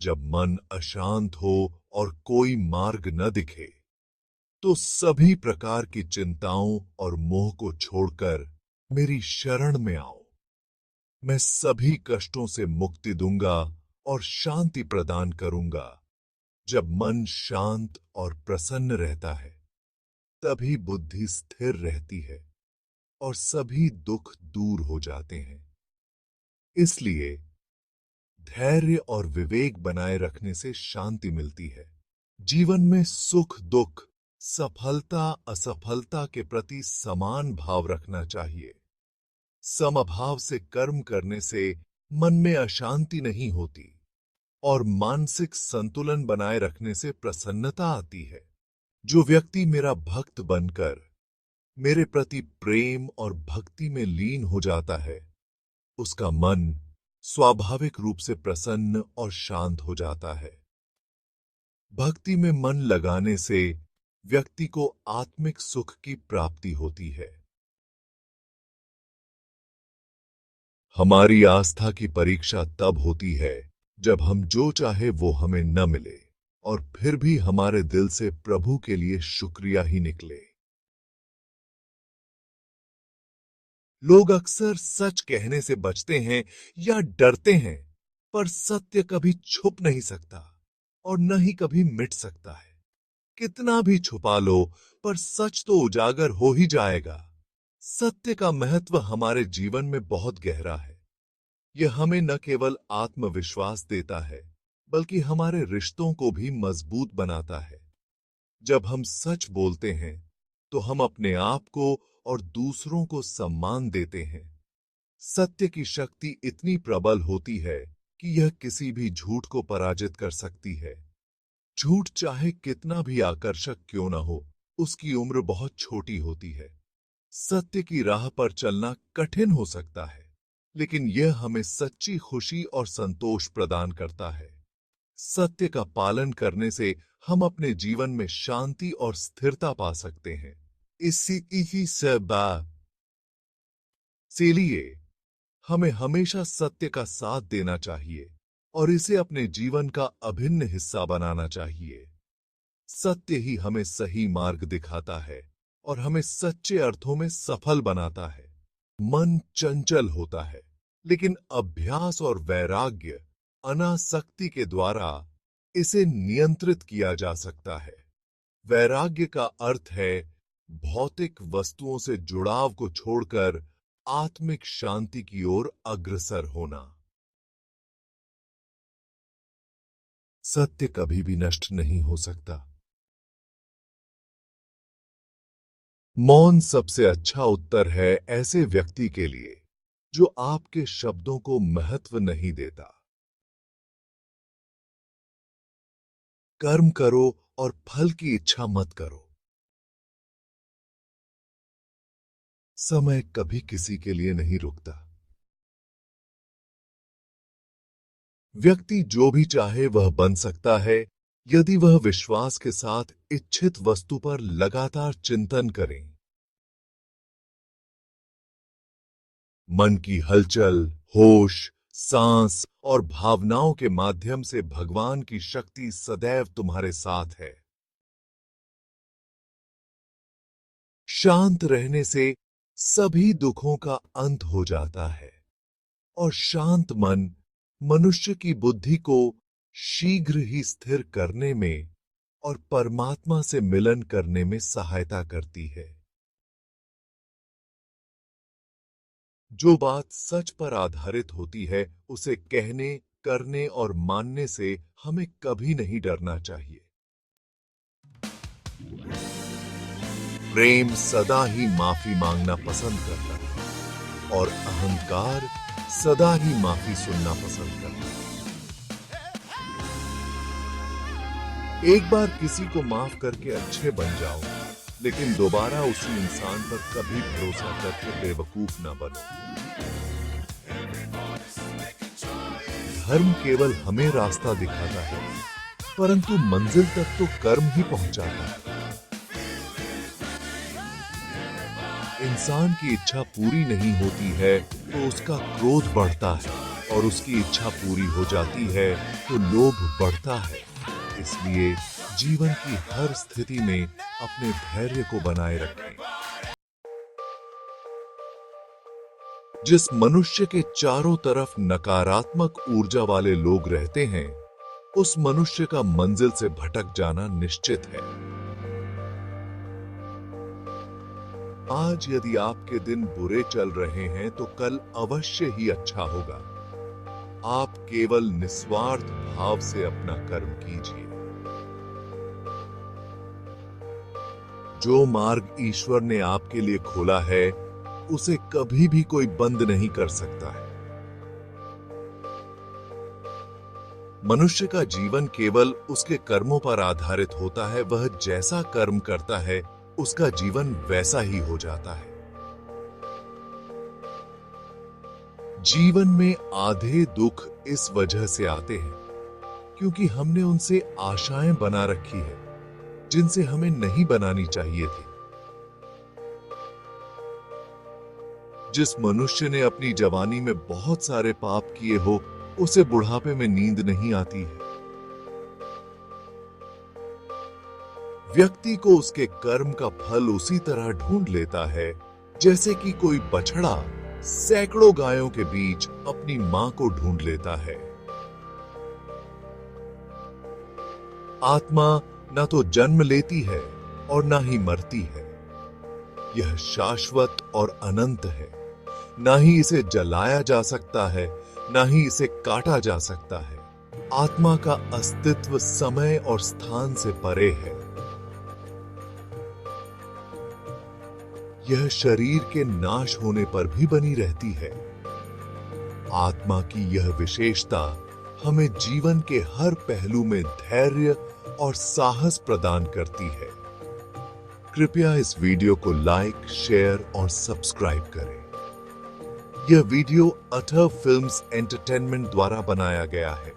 जब मन अशांत हो और कोई मार्ग न दिखे, तो सभी प्रकार की चिंताओं और मोह को छोड़कर मेरी शरण में आओ। मैं सभी कष्टों से मुक्ति दूंगा और शांति प्रदान करूंगा। जब मन शांत और प्रसन्न रहता है, तभी बुद्धि स्थिर रहती है और सभी दुख दूर हो जाते हैं। इसलिए धैर्य और विवेक बनाए रखने से शांति मिलती है। जीवन में सुख दुख, सफलता असफलता के प्रति समान भाव रखना चाहिए। समभाव से कर्म करने से मन में अशांति नहीं होती और मानसिक संतुलन बनाए रखने से प्रसन्नता आती है। जो व्यक्ति मेरा भक्त बनकर मेरे प्रति प्रेम और भक्ति में लीन हो जाता है, उसका मन स्वाभाविक रूप से प्रसन्न और शांत हो जाता है। भक्ति में मन लगाने से व्यक्ति को आत्मिक सुख की प्राप्ति होती है। हमारी आस्था की परीक्षा तब होती है जब हम जो चाहे वो हमें न मिले और फिर भी हमारे दिल से प्रभु के लिए शुक्रिया ही निकले। लोग अक्सर सच कहने से बचते हैं या डरते हैं, पर सत्य कभी छुप नहीं सकता और न ही कभी मिट सकता है। कितना भी छुपा लो, पर सच तो उजागर हो ही जाएगा। सत्य का महत्व हमारे जीवन में बहुत गहरा है। यह हमें न केवल आत्मविश्वास देता है, बल्कि हमारे रिश्तों को भी मजबूत बनाता है। जब हम सच बोलते हैं, तो हम अपने आप को और दूसरों को सम्मान देते हैं। सत्य की शक्ति इतनी प्रबल होती है कि यह किसी भी झूठ को पराजित कर सकती है। झूठ चाहे कितना भी आकर्षक क्यों न हो, उसकी उम्र बहुत छोटी होती है। सत्य की राह पर चलना कठिन हो सकता है, लेकिन यह हमें सच्ची खुशी और संतोष प्रदान करता है। सत्य का पालन करने से हम अपने जीवन में शांति और स्थिरता पा सकते हैं। इसी इसीलिए हमें हमेशा सत्य का साथ देना चाहिए और इसे अपने जीवन का अभिन्न हिस्सा बनाना चाहिए। सत्य ही हमें सही मार्ग दिखाता है और हमें सच्चे अर्थों में सफल बनाता है। मन चंचल होता है, लेकिन अभ्यास और वैराग्य, अनासक्ति के द्वारा इसे नियंत्रित किया जा सकता है। वैराग्य का अर्थ है भौतिक वस्तुओं से जुड़ाव को छोड़कर आत्मिक शांति की ओर अग्रसर होना। सत्य कभी भी नष्ट नहीं हो सकता। मौन सबसे अच्छा उत्तर है ऐसे व्यक्ति के लिए जो आपके शब्दों को महत्व नहीं देता। कर्म करो और फल की इच्छा मत करो। समय कभी किसी के लिए नहीं रुकता। व्यक्ति जो भी चाहे वह बन सकता है, यदि वह विश्वास के साथ इच्छित वस्तु पर लगातार चिंतन करे। मन की हलचल, होश, सांस और भावनाओं के माध्यम से भगवान की शक्ति सदैव तुम्हारे साथ है। शांत रहने से सभी दुखों का अंत हो जाता है और शांत मन मनुष्य की बुद्धि को शीघ्र ही स्थिर करने में और परमात्मा से मिलन करने में सहायता करती है। जो बात सच पर आधारित होती है, उसे कहने, करने और मानने से हमें कभी नहीं डरना चाहिए। प्रेम सदा ही माफी मांगना पसंद करता है और अहंकार सदा ही माफी सुनना पसंद करता है। एक बार किसी को माफ करके अच्छे बन जाओ, लेकिन दोबारा उसी इंसान पर कभी भरोसा करके बेवकूफ ना बनो। धर्म केवल हमें रास्ता दिखाता है, परंतु मंजिल तक तो कर्म ही पहुंचाता है। इंसान की इच्छा पूरी नहीं होती है तो उसका क्रोध बढ़ता है, और उसकी इच्छा पूरी हो जाती है तो लोभ बढ़ता है। इसलिए जीवन की हर स्थिति में अपने धैर्य को बनाए रखें। जिस मनुष्य के चारों तरफ नकारात्मक ऊर्जा वाले लोग रहते हैं, उस मनुष्य का मंजिल से भटक जाना निश्चित है। आज यदि आपके दिन बुरे चल रहे हैं तो कल अवश्य ही अच्छा होगा। आप केवल निस्वार्थ भाव से अपना कर्म कीजिए। जो मार्ग ईश्वर ने आपके लिए खोला है, उसे कभी भी कोई बंद नहीं कर सकता है। मनुष्य का जीवन केवल उसके कर्मों पर आधारित होता है। वह जैसा कर्म करता है, उसका जीवन वैसा ही हो जाता है। जीवन में आधे दुख इस वजह से आते हैं क्योंकि हमने उनसे आशाएं बना रखी है जिनसे हमें नहीं बनानी चाहिए थी। जिस मनुष्य ने अपनी जवानी में बहुत सारे पाप किए हो, उसे बुढ़ापे में नींद नहीं आती है। व्यक्ति को उसके कर्म का फल उसी तरह ढूंढ लेता है जैसे कि कोई बछड़ा सैकड़ों गायों के बीच अपनी मां को ढूंढ लेता है। आत्मा न तो जन्म लेती है और न ही मरती है। यह शाश्वत और अनंत है। ना ही इसे जलाया जा सकता है, ना ही इसे काटा जा सकता है। आत्मा का अस्तित्व समय और स्थान से परे है। यह शरीर के नाश होने पर भी बनी रहती है। आत्मा की यह विशेषता हमें जीवन के हर पहलू में धैर्य और साहस प्रदान करती है। कृपया इस वीडियो को लाइक, शेयर और सब्सक्राइब करें। यह वीडियो अथर्व फिल्म्स एंटरटेनमेंट द्वारा बनाया गया है।